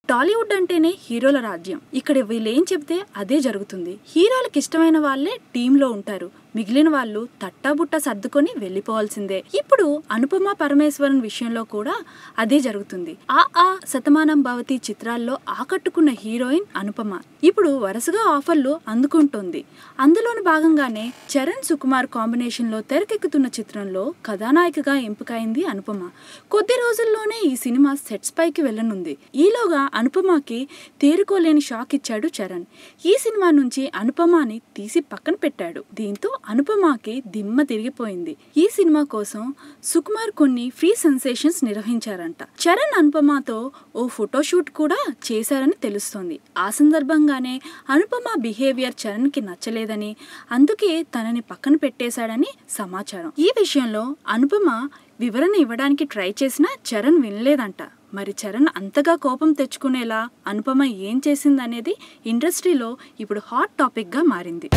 టాలీవుడ్ అంటేనే హీరోల రాజ్యం. ఇక్కడ వీళ్ళేం చెప్తే అదే జరుగుతుంది. హీరోలకు ఇష్టమైన వాళ్ళే టీంలో ఉంటారు, మిగిలిన వాళ్ళు తట్టాబుట్టా సర్దుకొని వెళ్ళిపోవాల్సిందే. ఇప్పుడు అనుపమ పరమేశ్వరన్ విషయంలో కూడా అదే జరుగుతుంది. ఆ శతమానం భవతి చిత్రాల్లో ఆకట్టుకున్న హీరోయిన్ అనుపమ ఇప్పుడు వరుసగా ఆఫర్లు అందుకుంటోంది. అందులోని భాగంగానే చరణ్ సుకుమార్ కాంబినేషన్ లో తెరకెక్కుతున్న చిత్రంలో కథానాయికగా ఎంపికైంది అనుపమ. కొద్ది రోజుల్లోనే ఈ సినిమా సెట్స్ పైకి వెళ్లనుంది. ఈలోగా అనుపమకి తేరుకోలేని షాక్ ఇచ్చాడు చరణ్. ఈ సినిమా నుంచి అనుపమని తీసి పక్కన పెట్టాడు. దీంతో అనుపమకి దిమ్మ తిరిగిపోయింది. ఈ సినిమా కోసం సుకుమార్ కొన్ని ఫ్రీ సెన్సేషన్స్ నిర్వహించారంట. చరణ్ అనుపమతో ఓ ఫోటోషూట్ కూడా చేశారని తెలుస్తోంది. ఆ సందర్భంగానే అనుపమ బిహేవియర్ చరణ్ కి నచ్చలేదని, అందుకే తనని పక్కన పెట్టేశాడని సమాచారం. ఈ విషయంలో అనుపమ వివరణ ఇవ్వడానికి ట్రై చేసినా చరణ్ వినలేదంట. మరి చరణ్ అంతగా కోపం తెచ్చుకునేలా అనుపమ ఏం చేసిందనేది ఇండస్ట్రీలో ఇప్పుడు హాట్ టాపిక్ గా మారింది.